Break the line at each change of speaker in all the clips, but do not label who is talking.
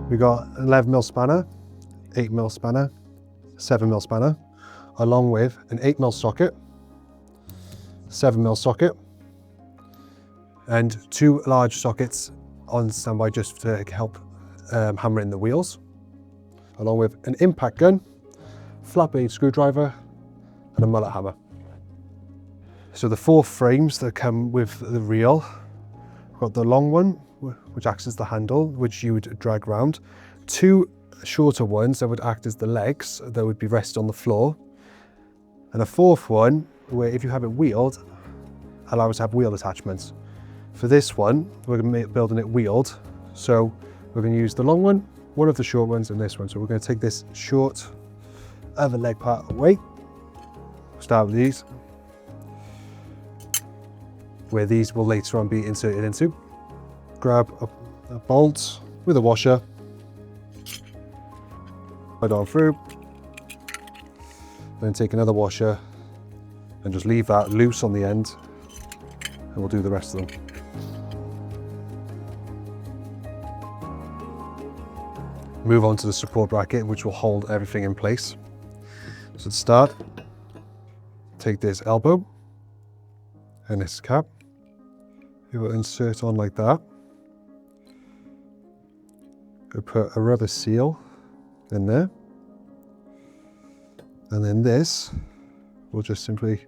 We got 11mm spanner, 8mm spanner, 7mm spanner, along with an 8mm socket, 7mm socket, and 2 large sockets on standby just to help hammer in the wheels, along with an impact gun, flat blade screwdriver, and a mallet hammer. So the 4 frames that come with the reel, we've got the long one, which acts as the handle, which you would drag round, 2 shorter ones that would act as the legs that would be rested on the floor, and a 4th one where if you have it wheeled, allows to have wheel attachments. For this one, we're building it wheeled, so we're going to use the long one of the short ones, and this one. So we're going to take this short other leg part away. Start with these, where these will later on be inserted into. Grab a bolt with a washer, put it on through, then take another washer and just leave that loose on the end, and we'll do the rest of them. Move on to the support bracket, which will hold everything in place. So to start, take this elbow and this cap. You will insert on like that. We'll put a rubber seal in there. And then this, we'll just simply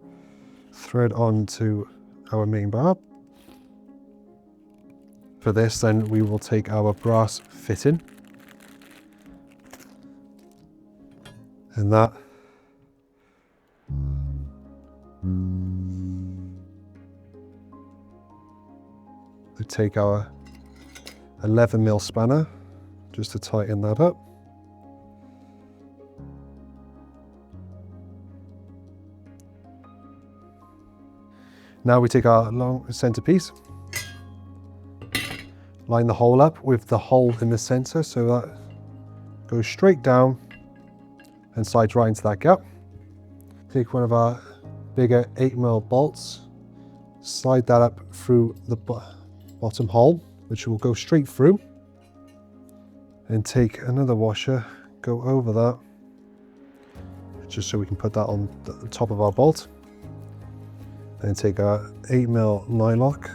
thread onto our main barb. For this, then we will take our brass fitting. And that we take our 11mm spanner just to tighten that up. Now we take our long centerpiece, line the hole up with the hole in the center so that goes straight down and slides right into that gap. Take one of our bigger 8mm bolts, slide that up through the bottom hole, which will go straight through, and take another washer, go over that, just so we can put that on the top of our bolt. Then take our 8mm nylock,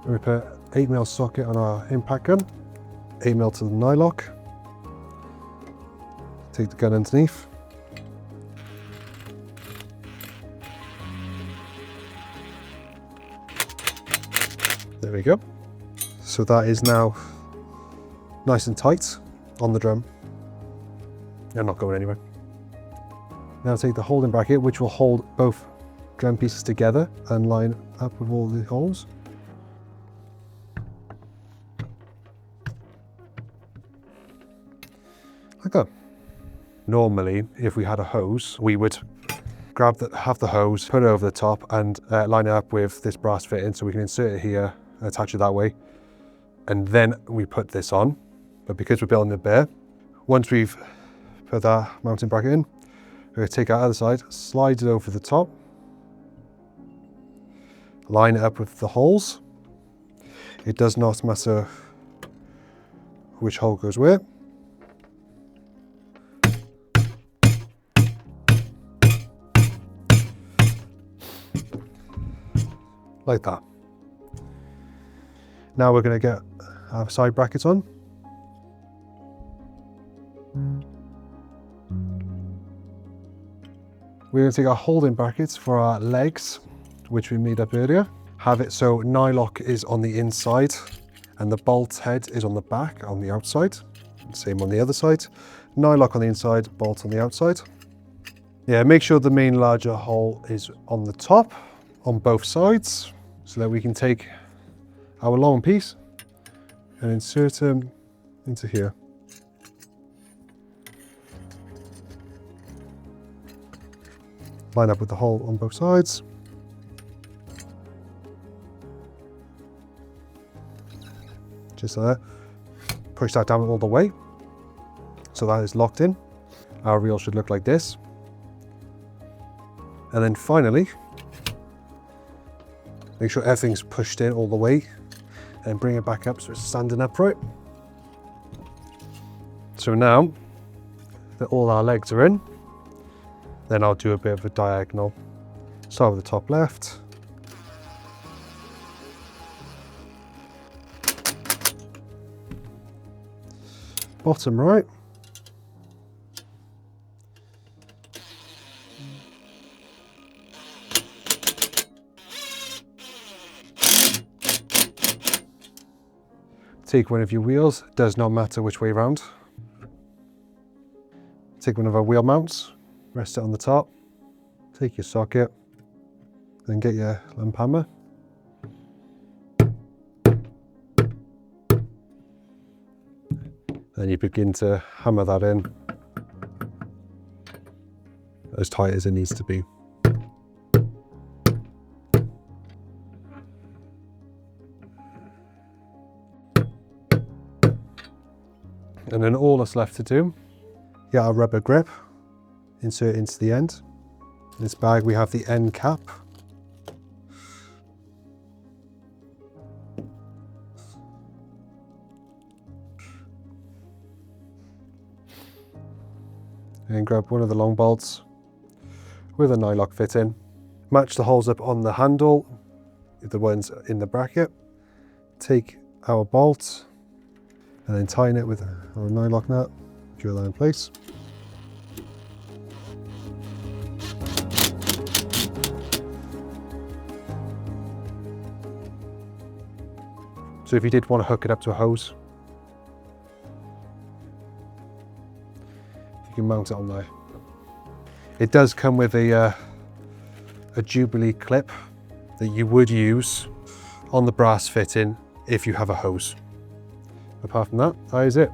we put 8mm socket on our impact gun, 8mm to the nylock, take the gun underneath, there we go. So that is now nice and tight on the drum and not going anywhere. Now take the holding bracket, which will hold both drum pieces together and line up with all the holes. Like that. Normally, if we had a hose, we would grab half the hose, put it over the top, and line it up with this brass fitting so we can insert it here, attach it that way, and then we put this on. But because we're building it bare, once we've put that mounting bracket in, we're going to take our other side, slide it over the top, line it up with the holes. It does not matter which hole goes where. Like that. Now we're going to get our side brackets on. We're going to take our holding brackets for our legs, which we made up earlier. Have it so nylock is on the inside and the bolt head is on the back, on the outside. Same on the other side. Nylock on the inside, bolt on the outside. Yeah, make sure the main larger hole is on the top, on both sides, so that we can take our long piece and insert them into here. Line up with the hole on both sides. Just like that. Push that down all the way, so that is locked in. Our reel should look like this. And then finally, Make sure everything's pushed in all the way and bring it back up so it's standing upright. So now that all our legs are in, then I'll do a bit of a diagonal. Start with the top left. Bottom right. Take one of your wheels, does not matter which way around. Take one of our wheel mounts, rest it on the top, take your socket, then get your lump hammer. Then you begin to hammer that in as tight as it needs to be. And then all that's left to do, get our rubber grip, insert into the end. In this bag we have the end cap. And grab one of the long bolts with a nylock fitting. Match the holes up on the handle, the ones in the bracket. Take our bolt and then tighten it with our nylock nut, drill that in place. So if you did want to hook it up to a hose, you can mount it on there. It does come with a jubilee clip that you would use on the brass fitting if you have a hose. Apart from that is it.